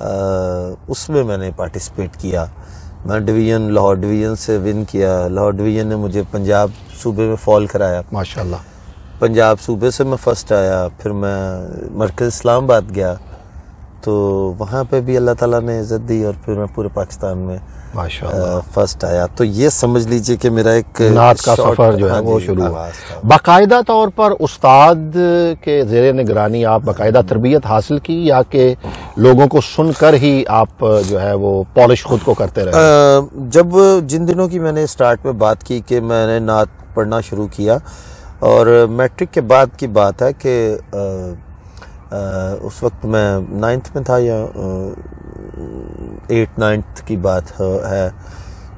اس میں نے پارٹیسپیٹ کیا. میں ڈویژن لاہور ڈویژن سے ون کیا. لاہور ڈویژن نے مجھے پنجاب صوبے میں فال کرایا. ماشاءاللہ. پنجاب صوبے سے میں فرسٹ آیا. پھر میں مرکز اسلام آباد گیا تو وہاں پہ بھی اللہ تعالیٰ نے عزت دی, اور پھر میں پورے پاکستان میں فرسٹ آیا. تو یہ سمجھ لیجئے کہ میرا ایک نعت کا سفر جو ہے وہ شروع ہوا. باقاعدہ طور پر استاد کے زیر نگرانی آپ باقاعدہ تربیت حاصل کی, یا کہ لوگوں کو سن کر ہی آپ جو ہے وہ پالش خود کو کرتے رہے؟ جب جن دنوں کی میں نے سٹارٹ میں بات کی کہ میں نے نعت پڑھنا شروع کیا, اور میٹرک کے بعد کی بات ہے کہ اس وقت میں 9th میں تھا یا 8th 9th کی بات ہے,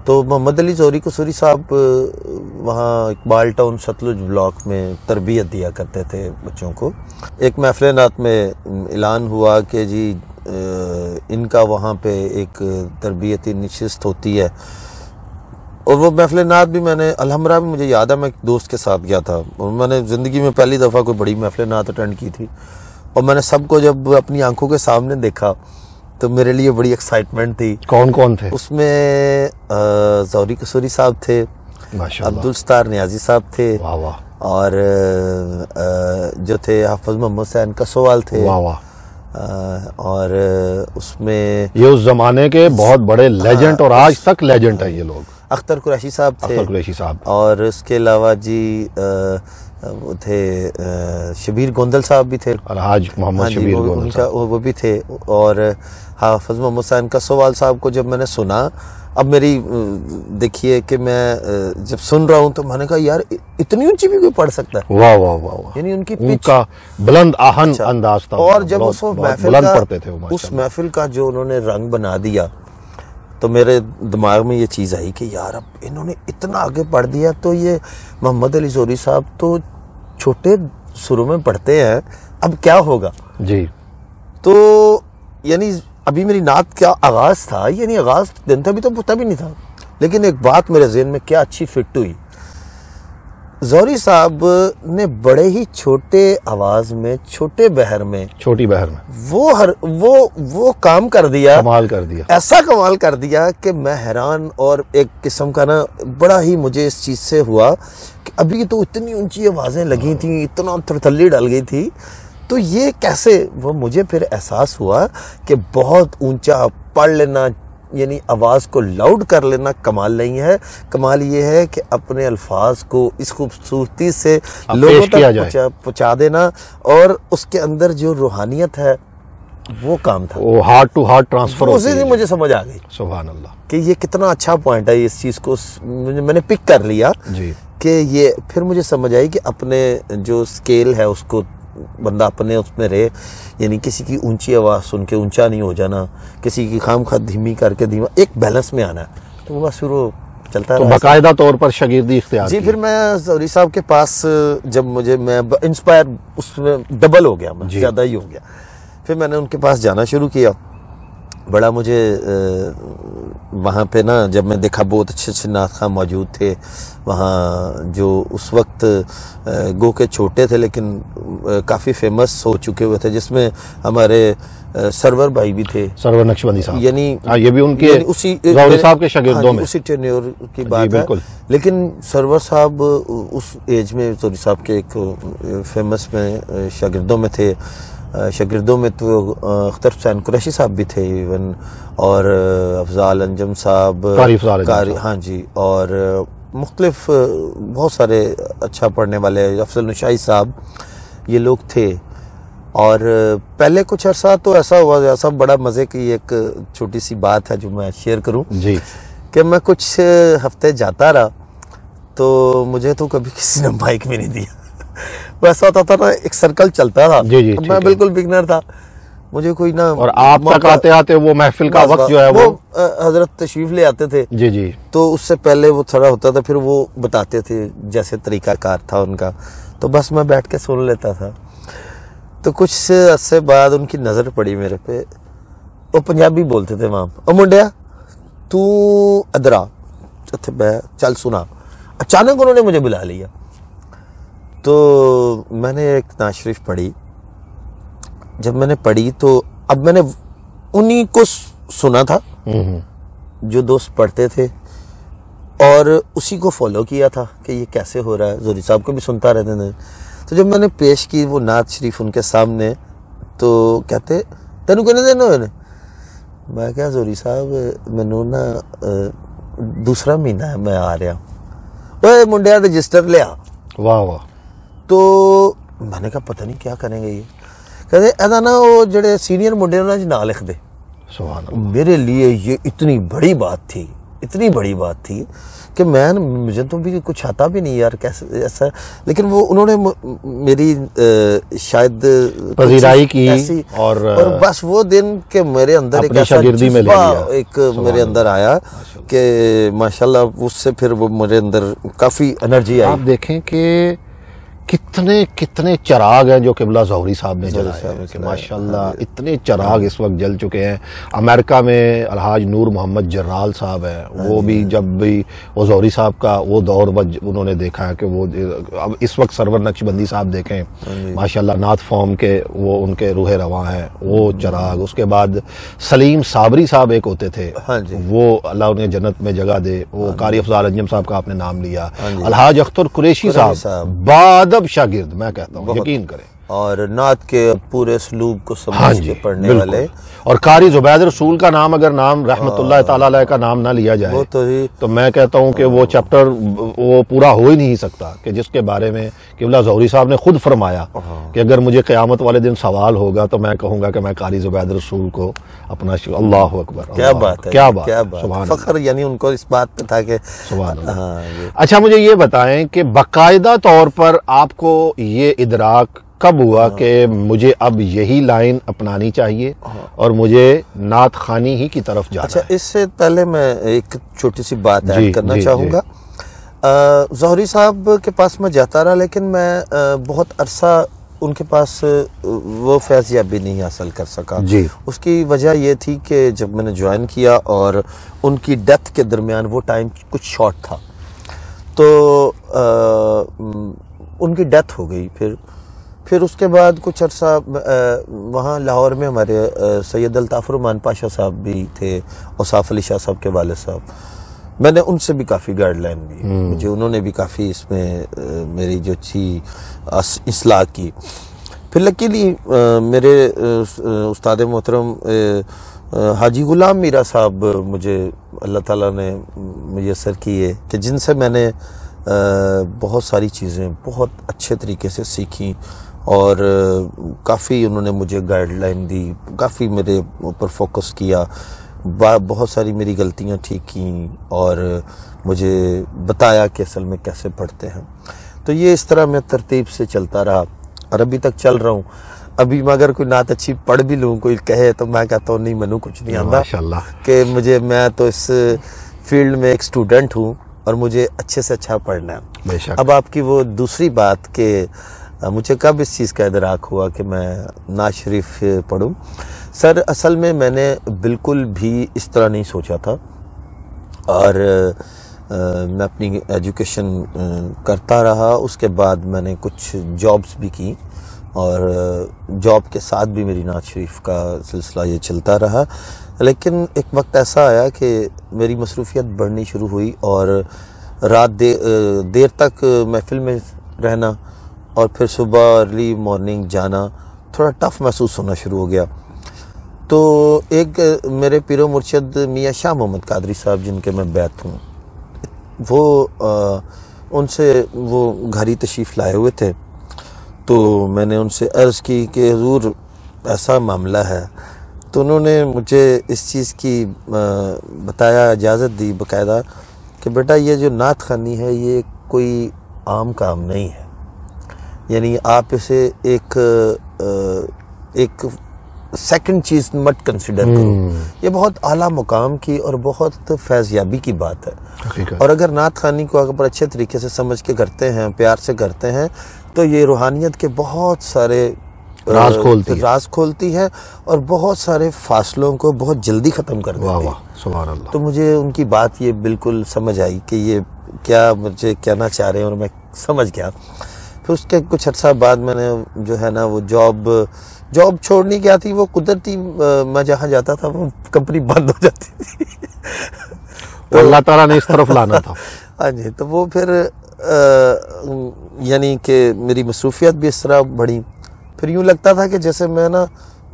تو محمد علی زوری قصوری صاحب وہاں اقبال ٹاؤن ستلج بلاک میں تربیت دیا کرتے تھے بچوں کو. ایک محفل نعت میں اعلان ہوا کہ جی ان کا وہاں پہ ایک تربیتی نشست ہوتی ہے, اور وہ محفل نعت بھی میں نے الحمرا بھی مجھے یاد ہے, میں ایک دوست کے ساتھ گیا تھا, اور میں نے زندگی میں پہلی دفعہ کوئی بڑی محفل نعت اٹینڈ کی تھی, اور میں نے سب کو جب اپنی آنکھوں کے سامنے دیکھا تو میرے لیے بڑی ایکسائٹمنٹ تھی. کون کون تھے اس میں؟ زوری قصوری صاحب تھے, عبدالستار نیازی صاحب تھے, اور جو تھے حافظ محمد حسین کسوال تھے, اور اس میں یہ اس زمانے کے بہت بڑے لیجنڈ اور آج تک لیجنڈ ہیں یہ لوگ. اختر قریشی صاحب تھے, اختر قریشی صاحب, اور اس کے علاوہ جی وہ تھے شبیر گوندل صاحب بھی تھے, الحاج محمد شبیر گوندل صاحب وہ بھی تھے, اور حافظ محمد حسین کسوال صاحب کو جب میں نے سنا, اب میری دیکھیے کہ میں جب سن رہا ہوں تو میں نے کہا یار اتنی اونچی بھی کوئی پڑھ سکتا ہے. واہ واہ واہ, یعنی ان کی ان کا بلند آہن انداز تھا, اور جب اس بلند پڑھتے تھے اس محفل کا جو انہوں نے رنگ بنا دیا, تو میرے دماغ میں یہ چیز آئی کہ یار اب انہوں نے اتنا آگے پڑھ دیا, تو یہ محمد علی زوری صاحب تو چھوٹے سروں میں پڑھتے ہیں, اب کیا ہوگا جی. تو یعنی ابھی میری نعت کا آغاز تھا, یعنی آغاز دن تھا, ابھی تو پتہ بھی نہیں تھا, لیکن ایک بات میرے ذہن میں کیا اچھی فٹ ہوئی. زوری صاحب نے بڑے ہی چھوٹے آواز میں, چھوٹے بہر میں, چھوٹی بہر میں وہ کام کر دیا, کمال کر دیا, ایسا کمال کر دیا کہ میں حیران, اور ایک قسم کا نا بڑا ہی مجھے اس چیز سے ہوا کہ ابھی تو اتنی اونچی آوازیں لگی تھیں, اتنا تھرتھلی ڈل گئی تھی, تو یہ کیسے؟ وہ مجھے پھر احساس ہوا کہ بہت اونچا پڑھ لینا, یعنی آواز کو لاؤڈ کر لینا کمال نہیں ہے, کمال یہ ہے کہ اپنے الفاظ کو اس خوبصورتی سے لوگوں تک پہنچا دینا, اور اس کے اندر جو روحانیت ہے وہ کام تھا, وہ ہارٹ ٹو ہارٹ ٹرانسفر اسی سے مجھے سمجھ آ گئی. سبحان اللہ, کہ یہ کتنا اچھا پوائنٹ ہے, اس چیز کو میں نے پک کر لیا جی. کہ یہ پھر مجھے سمجھ آئی کہ اپنے جو سکیل ہے اس کو بندہ اپنے اس میں رہے, یعنی کسی کی اونچی آواز سن کے اونچا نہیں ہو جانا, کسی کی خام خواہ دھیمی کر کے دھیما, ایک بیلنس میں آنا ہے, تو وہ بس پھر وہ چلتا ہے. باقاعدہ طور پر شاگردی اختیار جی. پھر میں زوری صاحب کے پاس جب میں انسپائر اس میں ڈبل ہو گیا, میں زیادہ ہی ہو گیا, پھر میں نے ان کے پاس جانا شروع کیا. بڑا مجھے وہاں پہ نا جب میں دیکھا بہت اچھے اچھے نعت خواں موجود تھے وہاں, جو اس وقت گو کے چھوٹے تھے لیکن کافی فیمس ہو چکے ہوئے تھے, جس میں ہمارے سرور بھائی بھی تھے, سرور نقشبندی صاحب, یعنی یہ بھی ان کے زوری صاحب کے شاگردوں میں, اسی ٹینیور کی بات ہے. لیکن سرور صاحب اس ایج میں زوری صاحب کے ایک فیمس میں شاگردوں میں تھے. شاگردوں میں تو اختر حسین قریشی صاحب بھی تھے ایون, اور افضال انجم صاحب, ہاں جی, اور مختلف بہت سارے اچھا پڑھنے والے, افضل نشائی صاحب, یہ لوگ تھے. اور پہلے کچھ عرصہ تو ایسا ہوا, ایسا بڑا مزے کی ایک چھوٹی سی بات ہے جو میں شیئر کروں جی, کہ میں کچھ ہفتے جاتا رہا تو مجھے تو کبھی کسی نے مائک بھی نہیں دیا. ویسا ہوتا تھا نا, ایک سرکل چلتا تھا, میں بالکل بگنر تھا, مجھے کوئی نہ, اور آپ تک آتے آتے وہ محفل کا وقت جو ہے وہ حضرت تشریف لے آتے تھے جی جی, تو اس سے پہلے وہ تھوڑا ہوتا تھا, پھر وہ بتاتے تھے جیسے طریقہ کار تھا ان کا, تو بس میں بیٹھ کے سن لیتا تھا. تو کچھ عرصے بعد ان کی نظر پڑی میرے پہ, وہ پنجابی بولتے تھے وہاں, او منڈیا تو ادرا چل سنا. اچانک انہوں نے مجھے بلا لیا, تو میں نے ایک نعت شریف پڑھی. جب میں نے پڑھی تو اب میں نے انہی کو سنا تھا جو دوست پڑھتے تھے اور اسی کو فالو کیا تھا کہ یہ کیسے ہو رہا ہے. زہری صاحب کو بھی سنتا رہتے تھے. تو جب میں نے پیش کی وہ نعت شریف ان کے سامنے تو کہتے تینوں کہنے دینا ہوئے. میں کہا زہری صاحب مینوں نا دوسرا مہینہ ہے میں آ رہا. اوے منڈیا رجسٹر لیا. واہ واہ. تو میں نے کہا پتہ نہیں کیا کریں گے یہ. کہتے ایسا نا وہ جڑے سینئر منڈے نا نہ لکھ دے. سبحان اللہ. میرے لیے یہ اتنی بڑی بات تھی کہ مجھے تو بھی کچھ آتا بھی نہیں یار کیسے ایسا. لیکن وہ انہوں نے میری شاید پذیرائی کی اور بس وہ دن کہ میرے اندر ایک ایسا جذبہ ایک میرے اندر آیا کہ ماشاءاللہ اس سے پھر وہ میرے اندر کافی انرجی آئی. آپ دیکھیں کہ کتنے چراغ ہیں جو قبلہ زہری صاحب نے جلائے ہیں کہ ماشاءاللہ اتنے چراغ اس وقت جل چکے ہیں. امریکہ میں الحاج نور محمد جرال صاحب ہیں, وہ بھی جب بھی وہ زہری صاحب کا وہ دور انہوں نے دیکھا ہے کہ وہ اب اس وقت سرور نقشبندی صاحب دیکھیں ماشاءاللہ نعت فارم کے وہ ان کے روح رواں ہیں وہ چراغ. اس کے بعد سلیم صابری صاحب ایک ہوتے تھے, وہ اللہ انہیں جنت میں جگہ دے. وہ قاری افضال انجم صاحب کا آپ نے نام لیا. الحاج اختر قریشی صاحب بعد شاگرد میں کہتا ہوں, یقین کریں, اور نعت کے پورے اسلوب کو سمجھ کے پڑھنے والے. اور قاری زبید رسول کا نام اگر نام رحمت اللہ تعالی علیہ کا نام نہ لیا جائے تو میں کہتا ہوں کہ وہ چیپٹر وہ پورا ہو ہی نہیں سکتا کہ جس کے بارے میں قبلہ زہری صاحب نے خود فرمایا کہ اگر مجھے قیامت والے دن سوال ہوگا تو میں کہوں گا کہ میں قاری زبید رسول کو اپنا اللہ اکبر. کیا بات ہے, کیا بات, فخر یعنی ان کو اس بات پہ تھا کہ سبحان اللہ. اچھا مجھے یہ بتائیں کہ باقاعدہ طور پر آپ کو یہ ادراک کب ہوا کہ مجھے اب یہی لائن اپنانی چاہیے اور مجھے نعت خوانی ہی کی طرف جانا ہے؟ اچھا اس سے پہلے میں ایک چھوٹی سی بات ایڈ کرنا چاہوں گا. زہری صاحب کے پاس میں جاتا رہا لیکن میں بہت عرصہ ان کے پاس وہ فیضیابی نہیں حاصل کر سکا. اس کی وجہ یہ تھی کہ جب میں نے جوائن کیا اور ان کی ڈیتھ کے درمیان وہ ٹائم کچھ شارٹ تھا تو ان کی ڈیتھ ہو گئی. پھر اس کے بعد کچھ عرصہ وہاں لاہور میں ہمارے سید الطاف الرحمان پاشا صاحب بھی تھے, اوصاف علی شاہ صاحب کے والد صاحب. میں نے ان سے بھی کافی گائیڈ لائن دی, مجھے انہوں نے بھی کافی اس میں میری جو تھی اصلاح کی. پھر لکیلی میرے استاد محترم حاجی غلام میرا صاحب مجھے اللہ تعالیٰ نے میسر کیے کہ جن سے میں نے بہت ساری چیزیں بہت اچھے طریقے سے سیکھیں اور کافی انہوں نے مجھے گائیڈ لائن دی, کافی میرے اوپر فوکس کیا, بہت ساری میری غلطیاں ٹھیک کیں اور مجھے بتایا کہ اصل میں کیسے پڑھتے ہیں. تو یہ اس طرح میں ترتیب سے چلتا رہا اور ابھی تک چل رہا ہوں. ابھی میں اگر کوئی نعت اچھی پڑھ بھی لوں, کوئی کہے تو میں کہتا ہوں نہیں مینوں کچھ نہیں آتا کہ میں تو اس فیلڈ میں ایک اسٹوڈنٹ ہوں اور مجھے اچھے سے اچھا پڑھنا ہے. اب آپ کی وہ دوسری بات کہ مجھے کب اس چیز کا ادراک ہوا کہ میں نعت شریف پڑھوں. سر اصل میں نے بالکل بھی اس طرح نہیں سوچا تھا اور میں اپنی ایجوکیشن کرتا رہا. اس کے بعد میں نے کچھ جابز بھی کی اور جاب کے ساتھ بھی میری نعت شریف کا سلسلہ یہ چلتا رہا. لیکن ایک وقت ایسا آیا کہ میری مصروفیت بڑھنی شروع ہوئی اور رات دیر تک محفل میں رہنا اور پھر صبح ارلی مارننگ جانا تھوڑا ٹف محسوس ہونا شروع ہو گیا. تو ایک میرے پیر و مرشد میاں شاہ محمد قادری صاحب جن کے میں بیعت ہوں, وہ ان سے وہ گھر ہی تشریف لائے ہوئے تھے. تو میں نے ان سے عرض کی کہ حضور ایسا معاملہ ہے. تو انہوں نے مجھے اس چیز کی بتایا, اجازت دی باقاعدہ کہ بیٹا یہ جو نعت خوانی ہے یہ کوئی عام کام نہیں ہے, یعنی آپ اسے ایک سیکنڈ چیز مت کنسیڈر کرو, یہ بہت اعلیٰ مقام کی اور بہت فیضیابی کی بات ہے. اور اگر نعت خوانی کو اگر اچھے طریقے سے سمجھ کے کرتے ہیں, پیار سے کرتے ہیں, تو یہ روحانیت کے بہت سارے راز کھولتی ہے اور بہت سارے فاصلوں کو بہت جلدی ختم کر دیتی ہے. سبحان اللہ. تو مجھے ان کی بات یہ بالکل سمجھ آئی کہ یہ کیا مجھے کہنا چاہ رہے ہیں اور میں سمجھ گیا. پھر اس کے کچھ عرصہ بعد میں نے جو ہے نا وہ جاب چھوڑنی کیا تھی، وہ قدرتی میں جہاں جاتا تھا وہ کمپنی بند ہو جاتی تھی تو اللہ تعالیٰ نے اس طرف لانا تھا. ہاں جی. تو وہ پھر یعنی کہ میری مصروفیات بھی اس طرح بڑھی. پھر یوں لگتا تھا کہ جیسے میں نا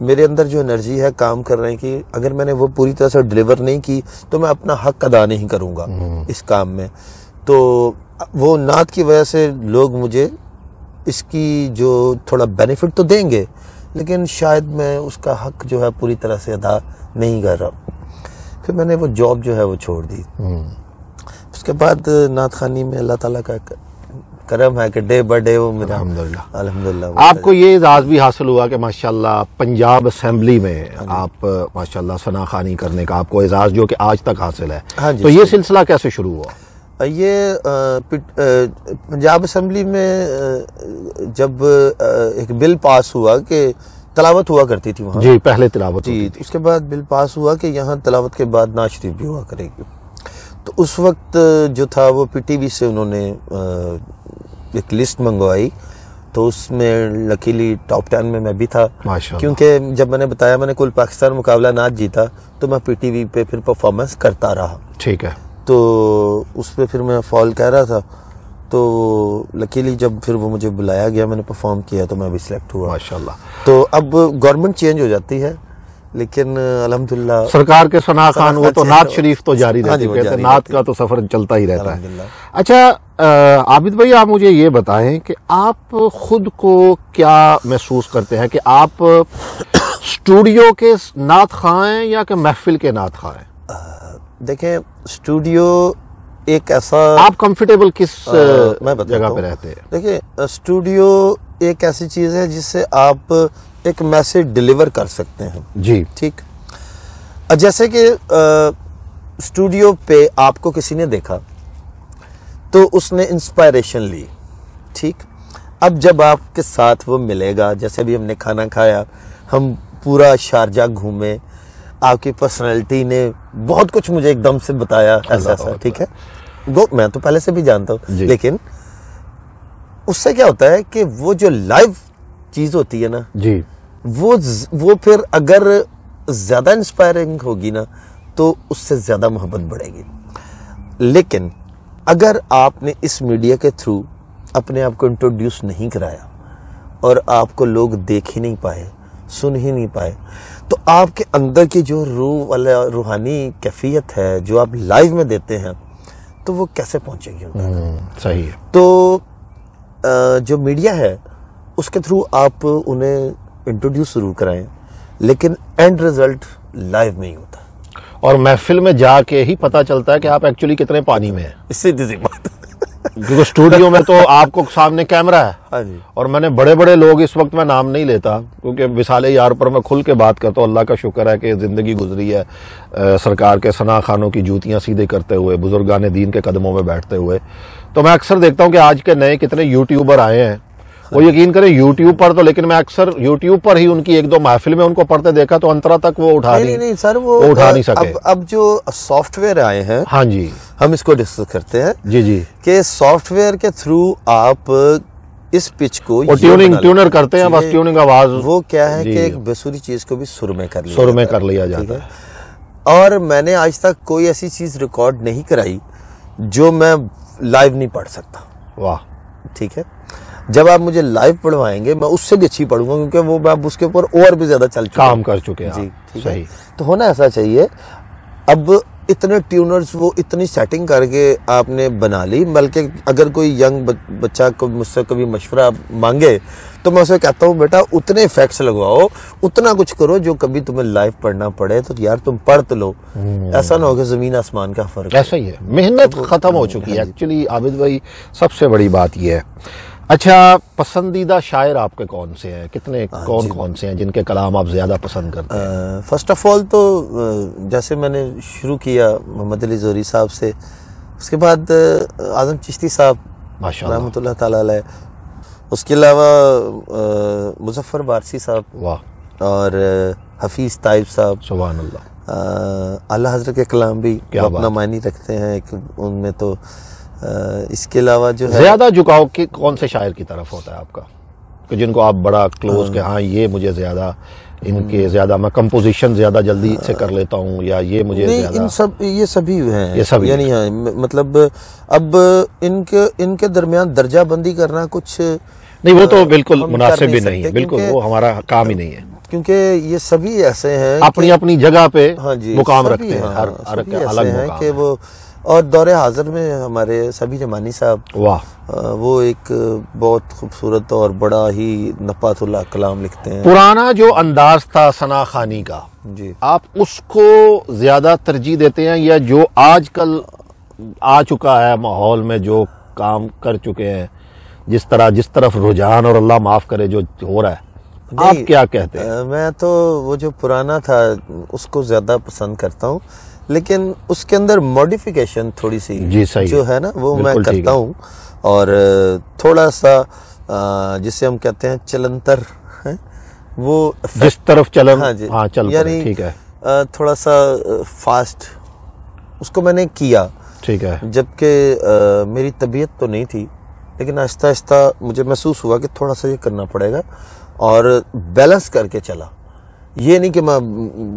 میرے اندر جو انرجی ہے کام کرنے کی، اگر میں نے وہ پوری طرح سے ڈیلیور نہیں کی تو میں اپنا حق ادا نہیں کروں گا اس کام میں. تو وہ نعت کی وجہ سے لوگ مجھے اس کی جو تھوڑا بینیفٹ تو دیں گے، لیکن شاید میں اس کا حق جو ہے پوری طرح سے ادا نہیں کر رہا. پھر میں نے وہ جاب جو ہے وہ چھوڑ دی. اس کے بعد نعت خوانی میں اللہ تعالیٰ کا کرم ہے کہ ڈے بائی ڈے وہ میرا الحمدللہ آپ کو یہ اعزاز بھی حاصل ہوا کہ ماشاءاللہ پنجاب اسمبلی میں آپ ماشاءاللہ ثنا خوانی کرنے کا آپ کو اعزاز جو کہ آج تک حاصل ہے. تو یہ سلسلہ کیسے شروع ہوا؟ یہ پنجاب اسمبلی میں جب ایک بل پاس ہوا کہ تلاوت ہوا کرتی تھی وہاں. جی پہلے تلاوت جی. اس کے بعد بل پاس ہوا کہ یہاں تلاوت کے بعد نعت شریف بھی ہوا کرے گی. تو اس وقت جو تھا وہ پی ٹی وی سے انہوں نے ایک لسٹ منگوائی، تو اس میں لکیلی ٹاپ 10 میں میں بھی تھا. کیونکہ جب میں نے بتایا میں نے کل پاکستان مقابلہ نعت جیتا تو میں پی ٹی وی پہ پھر پرفارمنس کرتا رہا. ٹھیک ہے. تو اس پہ پھر میں فال کہہ رہا تھا. تو لکیلی جب پھر وہ مجھے بلایا گیا میں نے پرفارم کیا تو میں بھی سلیکٹ ہوا ماشاءاللہ. تو اب گورنمنٹ چینج ہو جاتی ہے لیکن الحمدللہ سرکار کے ثنا خوان وہ تو نعت شریف تو جاری رہتی ہے، نعت کا تو سفر چلتا ہی رہتا ہے. اچھا عابد بھائی آپ مجھے یہ بتائیں کہ آپ خود کو کیا محسوس کرتے ہیں کہ آپ اسٹوڈیو کے نعت خواں ہیں یا کہ محفل کے نعت خواں ہیں؟ دیکھیں اسٹوڈیو ایک ایسا آپ کمفرٹیبل کس جگہ پہ رہتے ہیں؟ دیکھیں اسٹوڈیو ایک ایسی چیز ہے جس سے آپ ایک میسج ڈیلیور کر سکتے ہیں. جی ٹھیک. جیسے کہ اسٹوڈیو پہ آپ کو کسی نے دیکھا تو اس نے انسپائریشن لی. ٹھیک. اب جب آپ کے ساتھ وہ ملے گا، جیسے بھی ہم نے کھانا کھایا، ہم پورا شارجہ گھومے، آپ کی پرسنالٹی نے بہت کچھ مجھے ایک دم سے بتایا ایسا ایسا. ٹھیک ہے. میں تو پہلے سے بھی جانتا ہوں لیکن اس سے کیا ہوتا ہے کہ وہ جو لائیو چیز ہوتی ہے نا جی وہ پھر اگر زیادہ انسپائرنگ ہوگی نا تو اس سے زیادہ محبت بڑھے گی. لیکن اگر آپ نے اس میڈیا کے تھرو اپنے آپ کو انٹروڈیوس نہیں کرایا اور آپ کو لوگ دیکھ ہی نہیں پائے، سن ہی نہیں پائے، تو آپ کے اندر کی جو روح والا روحانی کیفیت ہے جو آپ لائیو میں دیتے ہیں تو وہ کیسے پہنچے گی؟ صحیح ہے. تو جو میڈیا ہے اس کے تھرو آپ انہیں انٹروڈیوس ضرور کرائیں لیکن اینڈ ریزلٹ لائیو میں ہی ہوتا ہے. اور محفل میں جا کے ہی پتا چلتا ہے کہ آپ ایکچولی کتنے پانی میں ہیں. اس سے سی بات کیونکہ اسٹوڈیو میں تو آپ کو سامنے کیمرہ ہے. ہاں جی. اور میں نے بڑے بڑے لوگ اس وقت میں نام نہیں لیتا کیونکہ وصال یار پر میں کھل کے بات کرتا ہوں. اللہ کا شکر ہے کہ زندگی گزری ہے سرکار کے ثنا خوانوں کی جوتیاں سیدھے کرتے ہوئے، بزرگان دین کے قدموں میں بیٹھتے ہوئے. تو میں اکثر دیکھتا ہوں کہ آج کے نئے کتنے یوٹیوبر آئے ہیں. وہ یقین کریں یوٹیوب پر تو، لیکن میں اکثر یوٹیوب پر ہی ان کی ایک دو محفل میں ان کو پڑھتے دیکھا تو انترا تک وہ اٹھا نہیں سکے. اب جو سافٹ ویئر آئے ہیں، ہاں جی، ہم اس کو ڈسکس کرتے ہیں. جی جی. کہ سافٹ ویئر کے تھرو آپ اس پچ کو ٹیونر کرتے ہیں، بس ٹیوننگ آواز وہ کیا ہے کہ ایک بسوری چیز کو بھی سر میں کر لیا جاتا ہے. اور میں نے آج تک کوئی ایسی چیز ریکارڈ نہیں کرائی جو میں لائیو نہیں پڑھ سکتا. واہ. ٹھیک ہے. جب آپ مجھے لائیو پڑھوائیں گے میں اس سے بھی اچھی پڑھوں گا کیونکہ وہ میں اس کے اوپر اور بھی زیادہ کام کر چکے ہیں. جی صحیح. تو ہونا ایسا چاہیے. اب اتنے ٹیونرز وہ اتنی سیٹنگ کر کے آپ نے بنا لی، بلکہ اگر کوئی ینگ بچہ کو مجھ سے کبھی مشورہ مانگے تو میں اسے کہتا ہوں بیٹا اتنے ایفیکٹس لگواؤ، اتنا کچھ کرو جو کبھی تمہیں لائیو پڑھنا پڑے تو یار تم پڑھ تو لو. ایسا نہ ہو کہ زمین آسمان کا فرق. ایسا ہی ہے، محنت ختم ہو چکی ہے. ایکچولی عابد بھائی سب سے بڑی بات یہ ہے. اچھا پسندیدہ شاعر آپ کے کون سے ہیں؟ کون سے ہیں جن کے کلام آپ زیادہ پسند کرتے ہیں؟ فرسٹ آف آل تو جیسے میں نے شروع کیا محمد علی زوری صاحب سے، اس کے بعد اعظم چشتی صاحب رحمۃ اللہ تعالی علیہ، اس کے علاوہ مظفر بارسی صاحب، واہ، اور حفیظ طائب صاحب. سبحان اللہ. اعلیٰ حضرت کے کلام بھی اپنا معنی رکھتے ہیں. ان میں تو اس کے علاوہ جو ہے زیادہ جھکاؤ کون سے شاعر کی طرف ہوتا ہے آپ کا، کہ جن کو آپ بڑا کلوز کہ ہاں یہ مجھے زیادہ ان کے زیادہ میں کمپوزیشن زیادہ جلدی سے کر لیتا ہوں، یا یہ مجھے زیادہ؟ ان سب یہ سبھی ہیں، یہ سبھی یعنی ہاں مطلب اب ان کے درمیان درجہ بندی کرنا کچھ نہیں، وہ تو بالکل مناسب ہی نہیں ہے، بالکل وہ ہمارا کام ہی نہیں ہے، کیونکہ یہ سبھی ایسے ہیں اپنی اپنی جگہ پہ ہاں جی مقام سبھی رکھتے ہیں، ہاں، ہر سبھی الگ ایسے ہیں مقام کہ وہ، اور دور حاضر میں ہمارے سبھی رحمانی صاحب واہ، وہ ایک بہت خوبصورت اور بڑا ہی نفات اللہ کلام لکھتے ہیں۔ پرانا جو انداز تھا ثنا خوانی کا، جی آپ اس کو زیادہ ترجیح دیتے ہیں، یا جو آج کل آ چکا ہے ماحول میں جو کام کر چکے ہیں، جس طرف رجحان اور اللہ معاف کرے جو ہو رہا ہے، آپ کیا کہتے ہیں؟ میں تو وہ جو پرانا تھا اس کو زیادہ پسند کرتا ہوں، لیکن اس کے اندر موڈیفیکیشن تھوڑی سی جی صحیح جو ہے نا وہ میں بالکل ٹھیک کرتا ہوں، اور تھوڑا سا جسے ہم کہتے ہیں چلنتر ہے، وہ جس طرف چلن ہاں جی ہاں چل یعنی ٹھیک ہے تھوڑا سا فاسٹ اس کو میں نے کیا، ٹھیک ہے، جبکہ میری طبیعت تو نہیں تھی، لیکن آہستہ آہستہ مجھے محسوس ہوا کہ تھوڑا سا یہ کرنا پڑے گا، اور بیلنس کر کے چلا۔ یہ نہیں کہ میں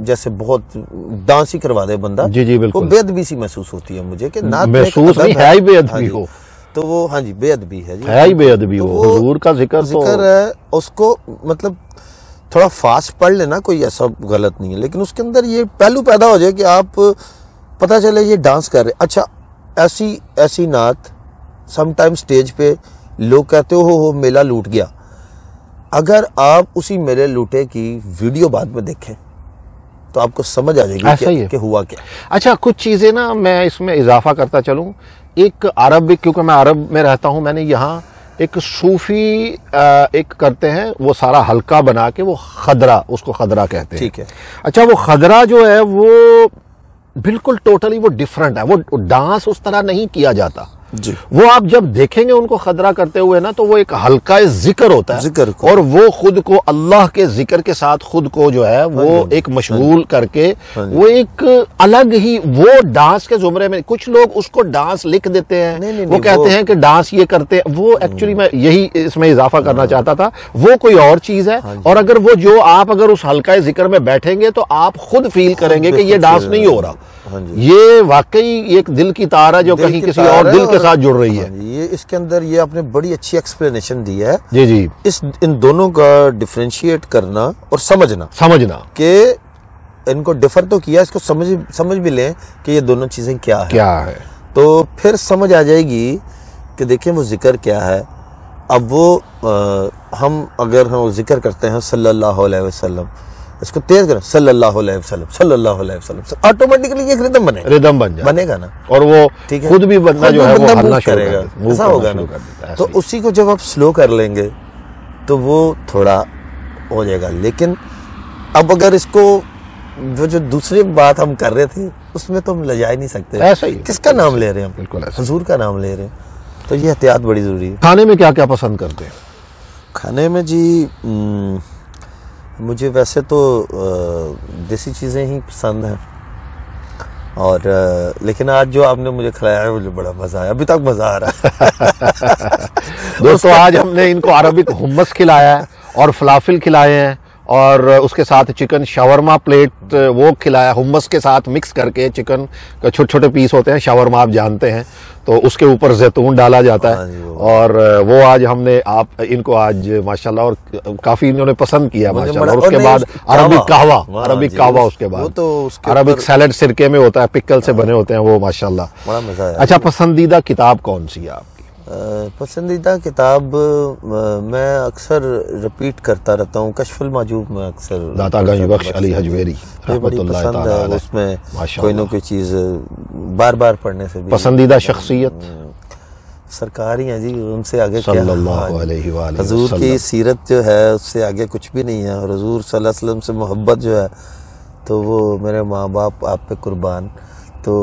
جیسے بہت ڈانس ہی کروا دے بندہ، جی جی بالکل، وہ بے ادبی سی محسوس ہوتی ہے مجھے کہ نعت محسوس نہیں ہے ہی بے ادبی ہو، تو وہ ہاں جی بے ادبی ہے جی، ہے ہی بے ادبی ہو، حضور کا ذکر ہے، اس کو مطلب تھوڑا فاسٹ پڑھ لینا کوئی ایسا غلط نہیں ہے، لیکن اس کے اندر یہ پہلو پیدا ہو جائے کہ آپ پتہ چلے یہ ڈانس کر رہے، اچھا ایسی نعت سم ٹائم سٹیج پہ لوگ کہتے ہو میلہ لوٹ گیا، اگر آپ اسی میلے لوٹے کی ویڈیو بعد میں دیکھیں تو آپ کو سمجھ آ جائے گی کہ ہوا کیا۔ اچھا کچھ چیزیں نا میں اس میں اضافہ کرتا چلوں، ایک عربک، کیونکہ میں عرب میں رہتا ہوں، میں نے یہاں ایک صوفی ایک کرتے ہیں، وہ سارا حلقہ بنا کے وہ خدرہ، اس کو خدرہ کہتے ہیں، ٹھیک ہے، اچھا وہ خدرہ جو ہے وہ بالکل ٹوٹلی وہ ڈیفرنٹ ہے، وہ ڈانس اس طرح نہیں کیا جاتا جی، وہ آپ جب دیکھیں گے ان کو خدرہ کرتے ہوئے نا، تو وہ ایک حلقہ ذکر ہوتا ہے، ذکر کو، اور وہ خود کو اللہ کے ذکر کے ساتھ خود کو جو ہے وہ ایک مشغول کر کے وہ ایک الگ ہی وہ ڈانس کے زمرے میں، کچھ لوگ اس کو ڈانس لکھ دیتے ہیں، وہ کہتے ہیں کہ ڈانس یہ کرتے ہیں، وہ ایکچولی میں یہی اس میں اضافہ کرنا چاہتا تھا، وہ کوئی اور چیز ہے، اور اگر وہ جو آپ اگر اس حلقہ ذکر میں بیٹھیں گے تو آپ خود فیل کریں گے کہ یہ ڈانس نہیں ہو رہا، یہ واقعی ایک دل کی تار ہے جو کہیں کسی اور دل کے ساتھ جڑ رہی ہے۔ یہ اس کے اندر یہ آپ نے بڑی اچھی ایکسپلینیشن دی ہے، جی جی، ان دونوں کا ڈیفرینشیٹ کرنا اور سمجھنا کہ ان کو ڈیفر تو کیا، اس کو سمجھ بھی لیں کہ یہ دونوں چیزیں کیا ہے، تو پھر سمجھ آ جائے گی کہ دیکھیں وہ ذکر کیا ہے۔ اب وہ اگر ہم ذکر کرتے ہیں صلی اللہ علیہ وسلم، اس کو تیز کریں صلی اللہ علیہ وسلم، صلی اللہ علیہ وسلم، آٹومیٹکلی ایک ردم بنے گا نا، اور وہ خود بھی بندہ جو ہے وہ ہلنا شروع کرے گا، ایسا ہوگا نا، تو اسی کو جب آپ سلو کر لیں گے تو وہ تھوڑا ہو جائے گا۔ لیکن اب اگر اس کو جو دوسری بات ہم کر رہے تھے اس میں تو ہم لے جا ہی نہیں سکتے، ایسا ہی کس کا نام لے رہے ہیں ہم، بالکل حضور کا نام لے رہے ہیں، تو یہ احتیاط بڑی ضروری ہے۔ کھانے میں کیا کیا پسند کرتے ہیں؟ کھانے میں جی مجھے ویسے تو دیسی چیزیں ہی پسند ہیں، اور لیکن آج جو آپ نے مجھے کھلایا ہے مجھے بڑا مزہ آیا، ابھی تک مزہ آ رہا ہے۔ دوستو آج ہم نے ان کو عربک حمص کھلایا ہے اور فلافل کھلائے ہیں، اور اس کے ساتھ چکن شاورما پلیٹ وہ کھلایا، حمص کے ساتھ مکس کر کے، چکن کا چھوٹے چھوٹے پیس ہوتے ہیں، شاورما آپ جانتے ہیں، تو اس کے اوپر زیتون ڈالا جاتا ہے، اور وہ آج ہم نے ان کو آج ماشاءاللہ اور کافی انہوں نے پسند کیا ماشاءاللہ، اور اس کے بعد عربک قہوہ، اس کے بعد عربک سیلڈ سرکے میں ہوتا ہے، پکل سے بنے ہوتے ہیں وہ ماشاءاللہ بڑا مزہ آیا۔ اچھا پسندیدہ کتاب کون سی ہے آپ کی؟ پسندیدہ کتاب میں اکثر رپیٹ کرتا رہتا ہوں، کشف المحجوب میں اکثر داتا گنج بخش علی حجویری بڑی پسند ہے، اس میں کوئی نہ کوئی چیز بار بار پڑھنے سے بھی۔ پسندیدہ شخصیت سرکار ہی ہیں جی، ان سے آگے کیا، صلی اللہ علیہ وآلہ حضور کی سیرت جو ہے اس سے آگے کچھ بھی نہیں ہے، اور حضور صلی اللہ علیہ وسلم سے محبت جو ہے تو وہ میرے ماں باپ آپ پہ قربان، تو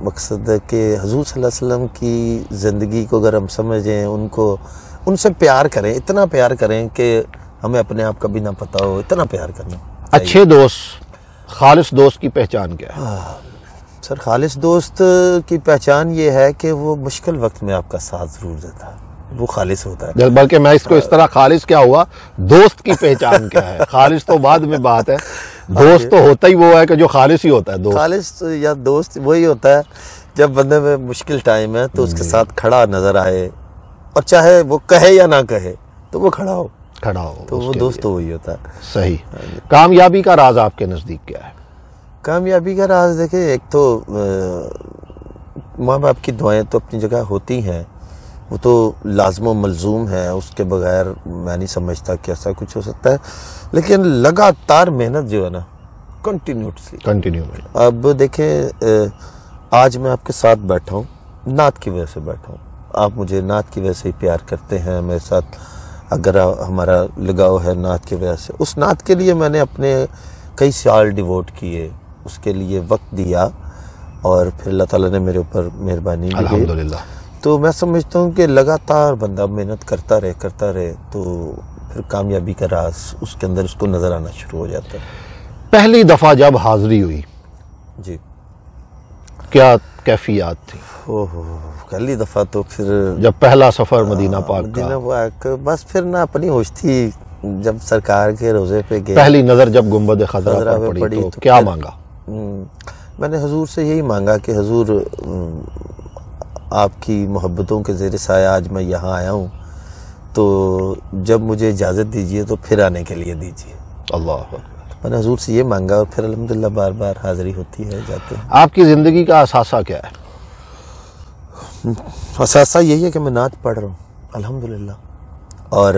مقصد ہے کہ حضور صلی اللہ علیہ وسلم کی زندگی کو اگر ہم سمجھیں، ان سے پیار کریں، اتنا پیار کریں کہ ہمیں اپنے آپ کا بھی نہ پتہ ہو، اتنا پیار کرنا۔ اچھے دوست، خالص دوست کی پہچان کیا ہے؟ سر خالص دوست کی پہچان یہ ہے کہ وہ مشکل وقت میں آپ کا ساتھ ضرور دیتا ہے، وہ خالص ہوتا ہے. بلکہ میں اس کو اس طرح، خالص کیا ہوا، دوست کی پہچان کیا ہے؟ خالص تو بعد میں بات ہے، دوست تو ہوتا ہی وہ ہے کہ جو خالص ہی ہوتا ہے. دوست خالص یا دوست وہی ہوتا ہے جب بندے میں مشکل ٹائم ہے تو اس کے ساتھ کھڑا نظر آئے، اور چاہے وہ کہے یا نہ کہے تو وہ کھڑا ہو، تو وہ دوست تو وہی ہوتا ہے. صحیح. کامیابی کا راز آپ کے نزدیک کیا ہے؟ کامیابی کا راز دیکھیں، ایک تو ماں باپ کی دعائیں تو اپنی جگہ ہوتی ہیں، وہ تو لازم و ملزوم ہے، اس کے بغیر میں نہیں سمجھتا کہ ایسا کچھ ہو سکتا ہے. لیکن لگاتار محنت جو ہے نا، کنٹینیو. اب دیکھیں آج میں آپ کے ساتھ بیٹھا ہوں، نعت کی وجہ سے بیٹھا ہوں. آپ مجھے نعت کی وجہ سے ہی پیار کرتے ہیں، میرے ساتھ اگر ہمارا لگاؤ ہے نعت کی وجہ سے. اس نعت کے لیے میں نے اپنے کئی سال ڈیووٹ کیے، اس کے لیے وقت دیا، اور پھر اللہ تعالیٰ نے میرے اوپر مہربانی کی. الحمدللہ. تو میں سمجھتا ہوں کہ لگاتار بندہ محنت کرتا رہے تو پھر کامیابی کا راز اس کے اندر اس کو نظر آنا شروع ہو جاتا ہے. پہلی دفعہ جب حاضری ہوئی جی، کیا کیفیات تھی؟ پہلی دفعہ تو پھر جب پہلا سفر مدینہ پاک کا، مدینہ پاک، بس پھر نہ اپنی ہوش تھی. جب سرکار کے روزے پہ گئے، پہلی نظر جب گنبد خضرا پر پڑی تو کیا مانگا؟ میں نے حضور سے یہی مانگا کہ حضور آپ کی محبتوں کے زیر سایہ آج میں یہاں آیا ہوں، تو جب مجھے اجازت دیجیے تو پھر آنے کے لیے دیجیے. اللہ. میں نے حضور سے یہ مانگا، اور پھر الحمدللہ بار بار حاضری ہوتی ہے، جاتے ہیں. آپ کی زندگی کا اثاثہ کیا ہے؟ اثاثہ یہی ہے کہ میں نعت پڑھ رہا ہوں الحمدللہ، اور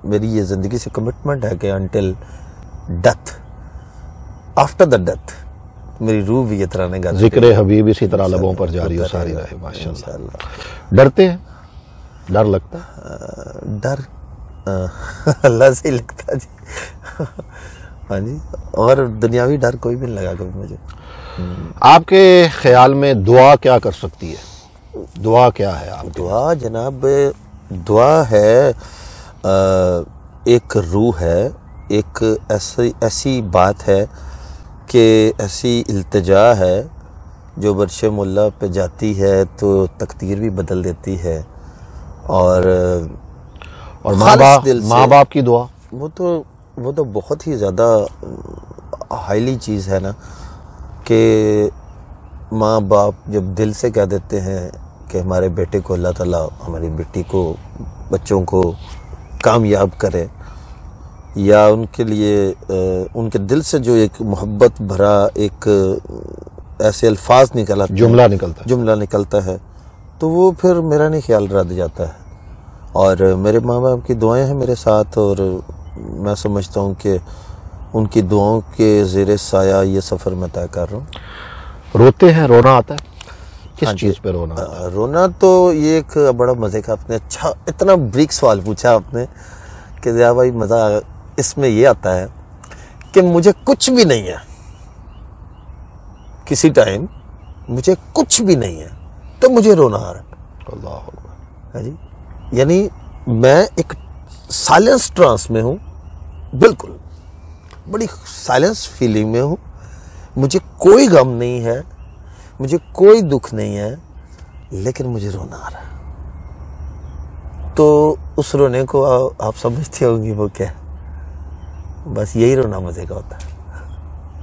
میری یہ زندگی سے کمٹمنٹ ہے کہ until death, after the death میری روح بھی یہ طرح گاتی، ذکر حبیب اسی طرح لبوں پر جاری و ساری رہے. ماشاءاللہ. ڈرتے ہیں؟ ڈر لگتا ہے؟ ڈر اللہ سے ہی لگتا جی. ہاں جی، اور دنیاوی ڈر کوئی بھی نہیں لگا کبھی مجھے. آپ کے خیال میں دعا کیا کر سکتی ہے؟ دعا کیا ہے آپ؟ دعا جناب، دعا ہے ایک روح ہے، ایک ایسی بات ہے کہ ایسی التجا ہے جو برش مولا پہ جاتی ہے تو تقدیر بھی بدل دیتی ہے. اور ماں باپ کی دعا، وہ تو بہت ہی زیادہ ہائیلی چیز ہے نا، کہ ماں باپ جب دل سے کہہ دیتے ہیں کہ ہمارے بیٹے کو اللہ تعالیٰ، ہماری بیٹی کو، بچوں کو کامیاب کرے، یا ان کے لیے ان کے دل سے جو ایک محبت بھرا ایک ایسے الفاظ جملہ نکلتا ہے، تو وہ پھر میرا نہیں خیال رد جاتا ہے. اور میرے ماں باپ کی دعائیں ہیں میرے ساتھ، اور میں سمجھتا ہوں کہ ان کی دعاؤں کے زیر سایہ یہ سفر میں طے کر رہا ہوں. روتے ہیں؟ رونا آتا ہے؟ کس چیز پہ رونا؟ رونا تو یہ ایک بڑا مزے کا، آپ نے اچھا اتنا بریک سوال پوچھا آپ نے کہ ضیاء بھائی مزہ اس میں یہ آتا ہے کہ مجھے کچھ بھی نہیں ہے، کسی ٹائم مجھے کچھ بھی نہیں ہے تو مجھے رونا آ رہا ہے. اللہ جی، یعنی میں ایک سائلنس ٹرانس میں ہوں، بالکل بڑی سائلنس فیلنگ میں ہوں. مجھے کوئی غم نہیں ہے، مجھے کوئی دکھ نہیں ہے، لیکن مجھے رونا آ رہا ہے. تو اس رونے کو آپ سمجھتے ہوں گی وہ کیا، بس یہی رونا مزے کا ہوتا ہے.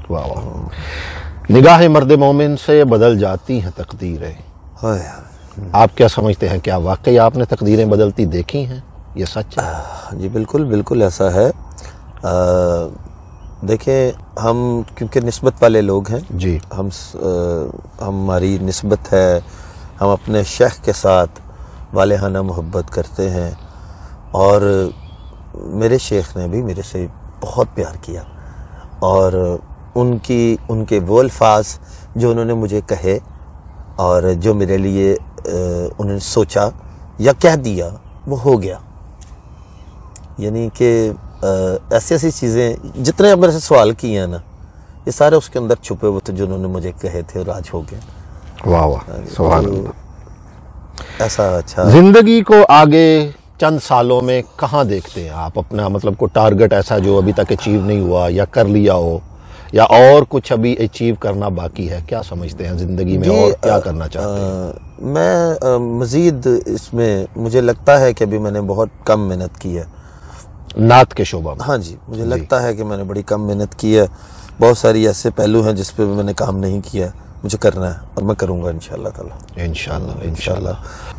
واہ واہ. نگاہ مرد مومن سے بدل جاتی ہیں تقدیریں. آپ کیا سمجھتے ہیں، کیا واقعی آپ نے تقدیریں بدلتی دیکھی ہیں؟ یہ سچ ہے؟ جی بالکل بالکل ایسا ہے. دیکھیں ہم کیونکہ نسبت والے لوگ ہیں جی، ہماری نسبت ہے، ہم اپنے شیخ کے ساتھ والہانہ محبت کرتے ہیں، اور میرے شیخ نے بھی میرے سے بہت پیار کیا، اور ان کے وہ الفاظ جو انہوں نے مجھے کہے اور جو میرے لیے انہوں نے سوچا یا کہہ دیا وہ ہو گیا. یعنی کہ ایسی ایسی چیزیں جتنے اب میرے سے سوال کیے ہیں نا، یہ سارے اس کے اندر چھپے ہوئے تھے جو انہوں نے مجھے کہے تھے اور آج ہو گئے. واہ واہ، سبحان اللہ. ایسا اچھا. زندگی کو آگے چند سالوں میں کہاں دیکھتے ہیں آپ اپنا، مطلب کو ٹارگٹ ایسا جو ابھی تک اچیو نہیں ہوا یا کر لیا ہو، یا اور کچھ ابھی اچیو کرنا باقی ہے؟ کیا سمجھتے ہیں زندگی میں اور کیا کرنا چاہتے ہیں؟ میں مزید اس میں مجھے لگتا ہے کہ ابھی میں نے بہت کم محنت کی ہے نعت کے شعبہ میں. ہاں جی، مجھے لگتا ہے کہ میں نے بڑی کم محنت کی ہے. بہت ساری ایسے پہلو ہیں جس پہ میں نے کام نہیں کیا، مجھے کرنا ہے اور میں کروں گا انشاءاللہ تعالی. انشاءاللہ.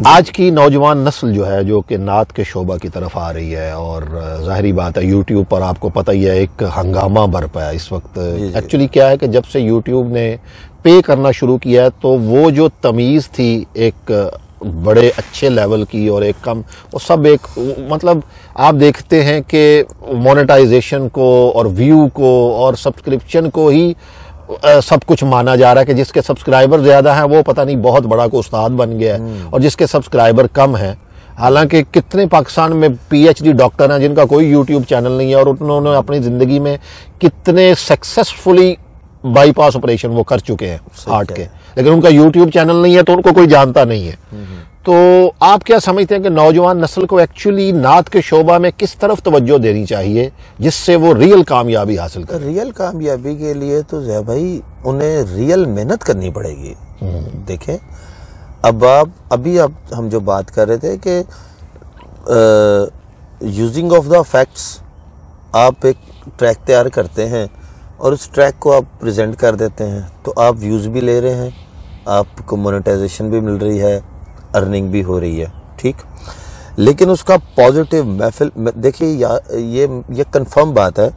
آج کی نوجوان نسل جو ہے جو کہ نعت کے شعبہ کی طرف آ رہی ہے، اور ظاہری بات ہے یوٹیوب پر آپ کو پتہ ہی ہے ایک ہنگامہ برپا ہے اس وقت. ایکچولی کیا ہے کہ جب سے یوٹیوب نے پے کرنا شروع کیا ہے تو وہ جو تمیز تھی ایک بڑے اچھے لیول کی اور ایک کم، وہ سب ایک مطلب آپ دیکھتے ہیں کہ مونیٹائزیشن کو اور ویو کو اور سبسکرپشن کو ہی سب کچھ مانا جا رہا ہے کہ جس کے سبسکرائبر زیادہ ہیں وہ پتہ نہیں بہت بڑا کو استاد بن گیا ہے، اور جس کے سبسکرائبر کم ہیں. حالانکہ کتنے پاکستان میں پی ایچ ڈی ڈاکٹر ہیں جن کا کوئی یوٹیوب چینل نہیں ہے، اور انہوں نے اپنی زندگی میں کتنے سکسیسفلی بائی پاس آپریشن وہ کر چکے ہیں ہارٹ کے، لیکن ان کا یوٹیوب چینل نہیں ہے تو ان کو کوئی جانتا نہیں ہے. تو آپ کیا سمجھتے ہیں کہ نوجوان نسل کو ایکچولی نعت کے شعبہ میں کس طرف توجہ دینی چاہیے جس سے وہ ریل کامیابی حاصل کرے؟ ریل کامیابی کے لیے تو زیا بھائی انہیں ریل محنت کرنی پڑے گی. دیکھیں ابھی ہم جو بات کر رہے تھے کہ یوزنگ آف دا فیکٹس، آپ ایک ٹریک تیار کرتے ہیں اور اس ٹریک کو آپ پریزنٹ کر دیتے ہیں تو آپ ویوز بھی لے رہے ہیں، آپ کو مونیٹائزیشن بھی مل رہی ہے، ارننگ بھی ہو رہی ہے، ٹھیک. لیکن اس کا پازیٹیو محفل دیکھیے، یہ کنفرم بات ہے،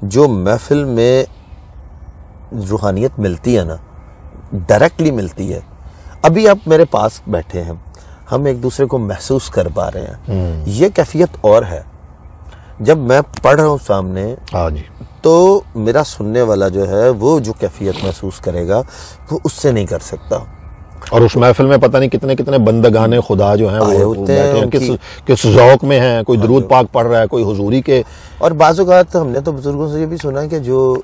جو محفل میں روحانیت ملتی ہے نا، ڈائریکٹلی ملتی ہے. ابھی آپ میرے پاس بیٹھے ہیں، ہم ایک دوسرے کو محسوس کر پا رہے ہیں، یہ کیفیت اور ہے. جب میں پڑھ رہا ہوں سامنے تو میرا سننے والا جو ہے وہ جو کیفیت محسوس کرے گا وہ اس سے نہیں کر سکتا. اور اس محفل میں پتہ نہیں کتنے کتنے بندگان خدا جو ہیں وہ بیٹھے ہیں، کس ذوق میں ہیں، کوئی درود پاک پڑھ رہا ہے، کوئی حضوری کے. اور بعض اوقات ہم نے تو بزرگوں سے یہ بھی سنا کہ جو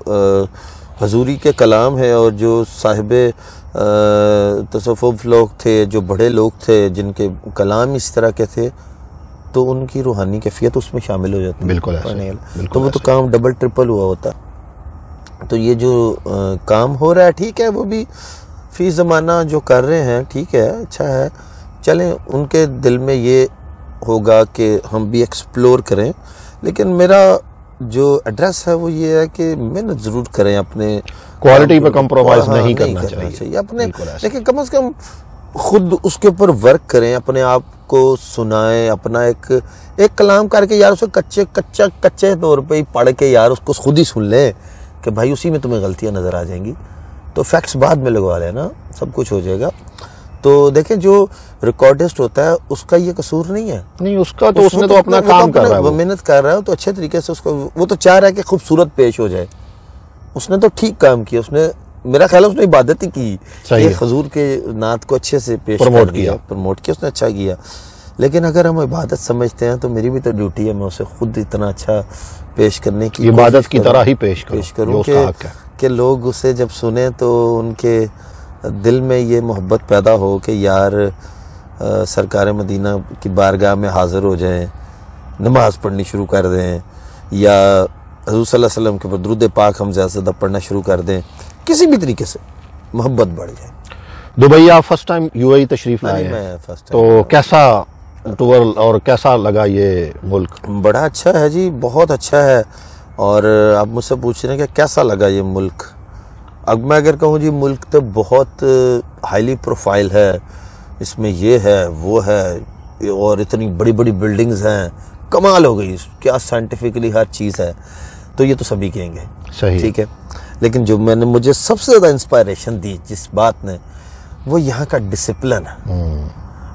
حضوری کے کلام ہے اور جو صاحب تصوف لوگ تھے، جو بڑے لوگ تھے جن کے کلام اس طرح کے تھے، تو ان کی روحانی کیفیت اس میں شامل ہو جاتی ہے. بالکل تو وہ تو کام ڈبل ٹرپل ہوا ہوتا. تو یہ جو کام ہو رہا ہے ٹھیک ہے، وہ بھی فی زمانہ جو کر رہے ہیں ٹھیک ہے، اچھا ہے. چلیں ان کے دل میں یہ ہوگا کہ ہم بھی ایکسپلور کریں، لیکن میرا جو ایڈریس ہے وہ یہ ہے کہ محنت ضرور کریں، اپنے کوالٹی پہ کمپرومائز نہیں کرنا چاہیے اپنے. لیکن کم از کم خود اس کے اوپر ورک کریں، اپنے آپ کو سنائیں، اپنا ایک کلام کر کے یار اسے کچے طور پہ ہی پڑھ کے یار اس کو خود ہی سن لیں کہ بھائی اسی میں تمہیں غلطیاں نظر آ جائیں گی. تو فیکٹس بعد میں لگوا لینا، سب کچھ ہو جائے گا. تو دیکھیں جو ریکارڈسٹ ہوتا ہے اس کا یہ قصور نہیں ہے، نہیں اس کا تو اس نے تو اپنا کام کر رہا ہے، وہ محنت کر رہا ہے تو اچھے طریقے سے اس کو وہ تو چاہ رہا ہے کہ خوبصورت پیش ہو جائے. اس نے تو ٹھیک کام کیا، اس نے میرا خیال ہے اس نے عبادت ہی کی، حضور کے نعت کو اچھے سے پیش پروموٹ کیا اس نے، اچھا کیا. لیکن اگر ہم عبادت سمجھتے ہیں تو میری بھی تو ڈیوٹی ہے میں اسے خود اتنا اچھا پیش کرنے کی عبادت کی طرح ہی پیش کروں کہ لوگ اسے جب سنیں تو ان کے دل میں یہ محبت پیدا ہو کہ یار سرکار مدینہ کی بارگاہ میں حاضر ہو جائیں، نماز پڑھنی شروع کر دیں، یا حضور صلی اللہ علیہ وسلم کے اوپر درود پاک ہم زیادہ سے زیادہ پڑھنا شروع کر دیں، کسی بھی طریقے سے محبت بڑھ جائے. دبئی آپ فرسٹ ٹائم یو اے تشریف لائے ہیں، تو کیسا ٹور اور کیسا لگا یہ ملک؟ بڑا اچھا ہے جی، بہت اچھا ہے. اور آپ مجھ سے پوچھ رہے ہیں کہ کیسا لگا یہ ملک. اب میں اگر کہوں جی ملک تو بہت ہائیلی پروفائل ہے، اس میں یہ ہے وہ ہے، اور اتنی بڑی بڑی بلڈنگز ہیں، کمال ہو گئی، کیا سائنٹیفکلی ہر چیز ہے. تو یہ تو سبھی کہیں گے صحیح، ٹھیک ہے. لیکن جو مجھے سب سے زیادہ انسپائریشن دی جس بات نے، وہ یہاں کا ڈسپلن ہے.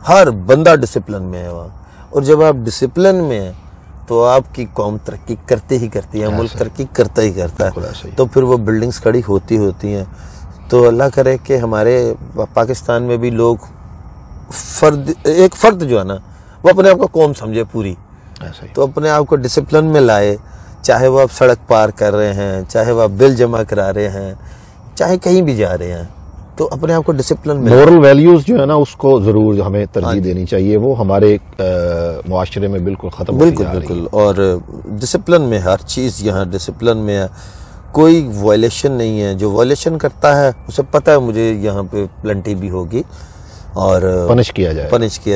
ہر بندہ ڈسپلن میں ہے وہاں، اور جب آپ ڈسپلن میں ہیں تو آپ کی قوم ترقی کرتے ہی کرتی ہے، ملک ترقی کرتا ہی کرتا ہے. تو پھر وہ بلڈنگز کھڑی ہوتی ہیں. تو اللہ کرے کہ ہمارے پاکستان میں بھی لوگ ایک فرد جو ہے نا وہ اپنے آپ کو قوم سمجھے پوری، تو اپنے آپ کو ڈسپلن میں لائے. چاہے وہ آپ سڑک پار کر رہے ہیں، چاہے وہ آپ بل جمع کرا رہے ہیں، چاہے کہیں بھی جا رہے ہیں، تو اپنے آپ کو ڈسپلن میں مورل ویلیوز جو ہے نا اس کو ضرور ہمیں ترجیح دینی چاہیے. وہ ہمارے معاشرے میں بالکل ختم ہوتی جا رہی ہے. بالکل. اور ڈسپلن میں ہر چیز یہاں ڈسپلن میں ہے. کوئی وائلیشن نہیں ہے. جو وائلیشن کرتا ہے اسے پتہ ہے مجھے یہاں پہ پلنٹی بھی ہوگی اور پنش کیا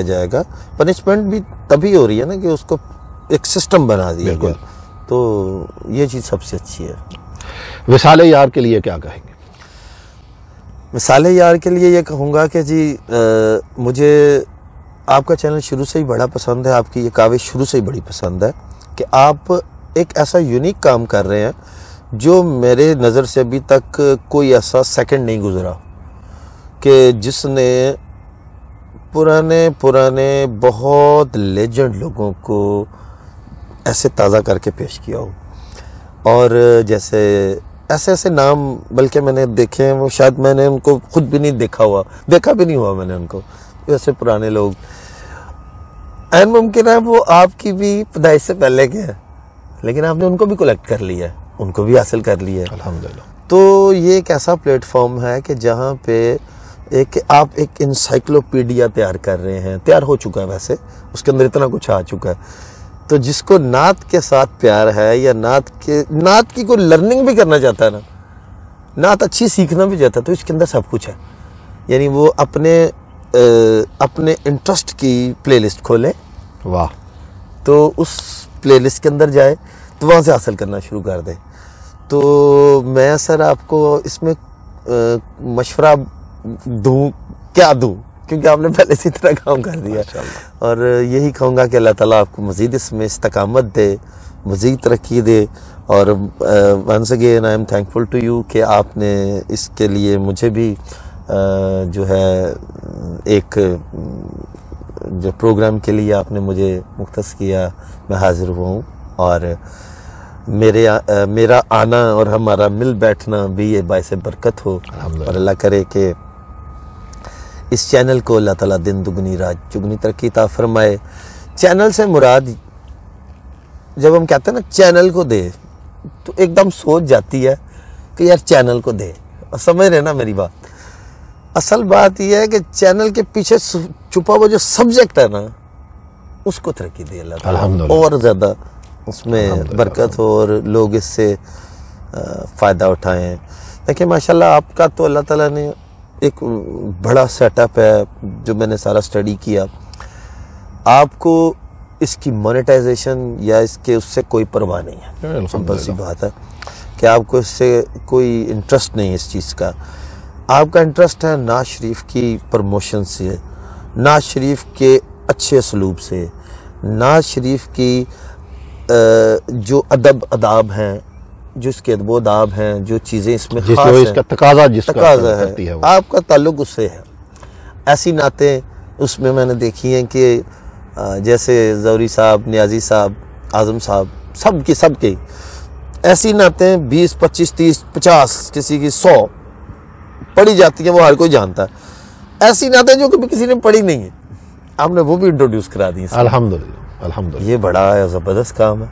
جائے گا. پنشمنٹ بھی تبھی ہو رہی ہے نا کہ اس کو ایک سسٹم بنا دیا گیا. تو یہ چیز سب سے اچھی ہے. وصال یار کے لیے کیا کہیں گے؟ وصال یار کے لیے یہ کہوں گا کہ جی مجھے آپ کا چینل شروع سے ہی بڑا پسند ہے. آپ کی یہ کاوش شروع سے ہی بڑی پسند ہے کہ آپ ایک ایسا یونیک کام کر رہے ہیں جو میرے نظر سے ابھی تک کوئی ایسا سیکنڈ نہیں گزرا کہ جس نے پرانے بہت لیجنڈ لوگوں کو ایسے تازہ کر کے پیش کیا ہو. اور جیسے ایسے نام بلکہ میں نے دیکھے ہیں، وہ شاید میں نے ان کو خود بھی نہیں دیکھا بھی نہیں ہوا میں نے ان کو. ایسے پرانے لوگ این ممکن ہے وہ آپ کی بھی پیدائش سے پہلے کے ہیں، لیکن آپ نے ان کو بھی کلیکٹ کر لیا ہے، ان کو بھی حاصل کر لیا ہے الحمدللہ. تو یہ ایک ایسا پلیٹ فارم ہے کہ جہاں پہ آپ ایک انسائکلوپیڈیا تیار کر رہے ہیں. تیار ہو چکا ہے ویسے، اس کے اندر اتنا کچھ آ چکا ہے. تو جس کو نعت کے ساتھ پیار ہے یا نعت کی کوئی لرننگ بھی کرنا چاہتا ہے نا، نعت اچھی سیکھنا بھی چاہتا ہے، تو اس کے اندر سب کچھ ہے. یعنی وہ اپنے انٹرسٹ کی پلے لسٹ کھولے، واہ، تو اس پلے لسٹ کے اندر جائے تو وہاں سے حاصل کرنا شروع کر دے. تو میں سر آپ کو اس میں مشورہ دوں کیونکہ آپ نے پہلے سے اتنا کام کر دیا. اور یہی کہوں گا کہ اللہ تعالیٰ آپ کو مزید اس میں استقامت دے، مزید ترقی دے. اور once again I am thankful to you کہ آپ نے اس کے لیے مجھے بھی جو ہے ایک جو پروگرام کے لیے آپ نے مجھے مختص کیا، میں حاضر ہوا ہوں. اور میرا آنا اور ہمارا مل بیٹھنا بھی یہ باعث برکت ہو. اور اللہ کرے کہ اس چینل کو اللہ تعالیٰ دن دگنی رات چگنی ترقی عطا فرمائے. چینل سے مراد جب ہم کہتے ہیں نا چینل کو دے، تو ایک دم سوچ جاتی ہے کہ یار چینل کو دے. سمجھ رہے نا میری بات؟ اصل بات یہ ہے کہ چینل کے پیچھے چھپا ہوا جو سبجیکٹ ہے نا، اس کو ترقی دے اللہ تعالیٰ، اور زیادہ اس میں برکت ہو اور لوگ اس سے فائدہ اٹھائیں. دیکھیں ماشاءاللہ آپ کا تو اللہ تعالیٰ نے ایک بڑا سیٹ اپ ہے جو میں نے سارا اسٹڈی کیا. آپ کو اس کی مونیٹائزیشن یا اس سے کوئی پرواہ نہیں ہے. سمپل سی بات ہے کہ آپ کو اس سے کوئی انٹرسٹ نہیں ہے اس چیز کا. آپ کا انٹرسٹ ہے نعت شریف کی پروموشن سے، نعت شریف کے اچھے اسلوب سے، نعت شریف کی جو اداب ہیں، جو اس کے ادب و آداب ہیں، جو چیزیں اس میں خاص ہیں، اس کا تقاضا ہے، آپ کا تعلق اس سے ہے. ایسی نعتیں اس میں نے دیکھی ہیں کہ جیسے زوری صاحب، نیازی صاحب، اعظم صاحب، سب کی ایسی نعتیں 20 25 30 50 کسی کی 100 پڑھی جاتی ہیں، وہ ہر کوئی جانتا ہے. ایسی نعتیں جو کبھی کسی نے پڑھی نہیں ہے، آپ نے وہ بھی انٹروڈیوس کرا دی. الحمدللہ یہ بڑا زبردست کام ہے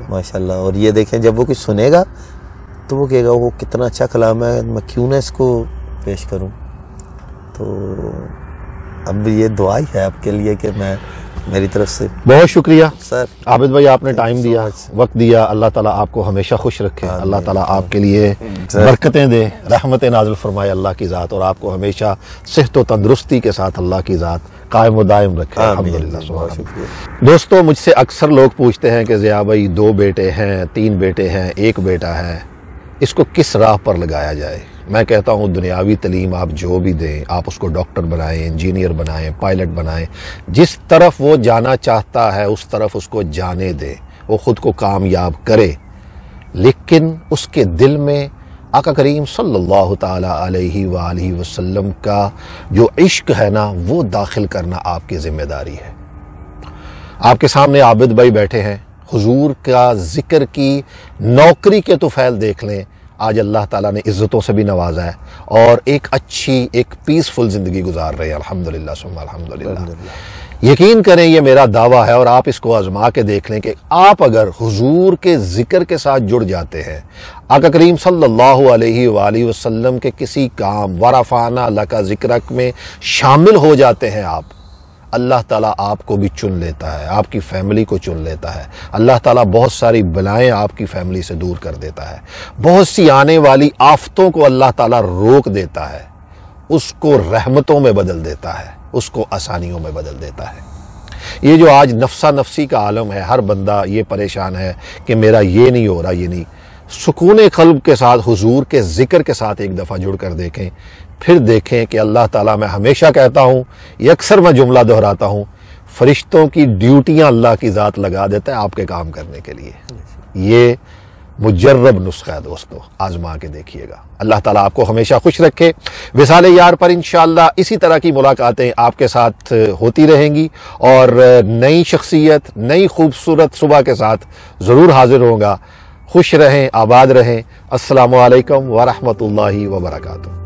ماشاءاللہ. اور یہ دیکھیں جب وہ کچھ سنے گا تو وہ کہے گا وہ کتنا اچھا کلام ہے، میں کیوں نہ اس کو پیش کروں. تو اب یہ دعا ہی ہے آپ کے لیے کہ میں میری طرف سے بہت شکریہ سر. عابد بھائی، آپ نے ٹائم دیا، وقت دیا. اللہ تعالیٰ آپ کو ہمیشہ خوش رکھے، اللہ تعالیٰ آپ کے لیے برکتیں دے، رحمتیں نازل فرمائے اللہ کی ذات، اور آپ کو ہمیشہ صحت و تندرستی کے ساتھ اللہ کی ذات قائم و دائم رکھے. الحمدللہ. دوستو، مجھ سے اکثر لوگ پوچھتے ہیں کہ ضیاء بھائی 2 بیٹے ہیں، 3 بیٹے ہیں، 1 بیٹا ہے، اس کو کس راہ پر لگایا جائے؟ میں کہتا ہوں دنیاوی تعلیم آپ جو بھی دیں، آپ اس کو ڈاکٹر بنائیں، انجینئر بنائیں، پائلٹ بنائیں، جس طرف وہ جانا چاہتا ہے اس طرف اس کو جانے دیں، وہ خود کو کامیاب کرے. لیکن اس کے دل میں آقا کریم صلی اللہ تعالی علیہ وآلہ وسلم کا جو عشق ہے نا، وہ داخل کرنا آپ کی ذمہ داری ہے. آپ کے سامنے عابد بھائی بیٹھے ہیں، حضور کا ذکر کی نوکری کے طفیل دیکھ لیں. آج اللہ تعالیٰ نے عزتوں سے بھی نوازا ہے اور ایک اچھی، ایک پیسفل زندگی گزار رہے ہیں. الحمدللہ ثم الحمدللہ. یقین کریں یہ میرا دعویٰ ہے، اور آپ اس کو آزما کے دیکھ لیں کہ آپ اگر حضور کے ذکر کے ساتھ جڑ جاتے ہیں، آقا کریم صلی اللہ علیہ وآلہ وسلم کے کسی کام ورفعنا لک ذکرک میں شامل ہو جاتے ہیں، آپ اللہ تعالیٰ آپ کو بھی چن لیتا ہے، آپ کی فیملی کو چن لیتا ہے۔ اللہ تعالیٰ بہت ساری بلائیں آپ کی فیملی سے دور کر دیتا ہے، بہت سی آنے والی آفتوں کو اللہ تعالیٰ روک دیتا ہے، اس کو رحمتوں میں بدل دیتا ہے، اس کو آسانیوں میں بدل دیتا ہے۔ یہ جو آج نفسا نفسی کا عالم ہے، ہر بندہ یہ پریشان ہے کہ میرا یہ نہیں ہو رہا، یہ نہیں، سکون قلب کے ساتھ حضور کے ذکر کے ساتھ ایک دفعہ جڑ کر دیکھیں، پھر دیکھیں کہ اللہ تعالیٰ، میں ہمیشہ کہتا ہوں، یہ اکثر میں جملہ دہراتا ہوں، فرشتوں کی ڈیوٹیاں اللہ کی ذات لگا دیتا ہے آپ کے کام کرنے کے لیے۔ یہ مجرب نسخہ ہے دوستو، آزما کے دیکھیے گا۔ اللہ تعالیٰ آپ کو ہمیشہ خوش رکھے۔ وصال یار پر انشاءاللہ اسی طرح کی ملاقاتیں آپ کے ساتھ ہوتی رہیں گی، اور نئی شخصیت، نئی خوبصورت صبح کے ساتھ ضرور حاضر ہوں گا۔ خوش رہیں، آباد رہیں۔ السلام علیکم ورحمۃ اللہ وبرکاتہ۔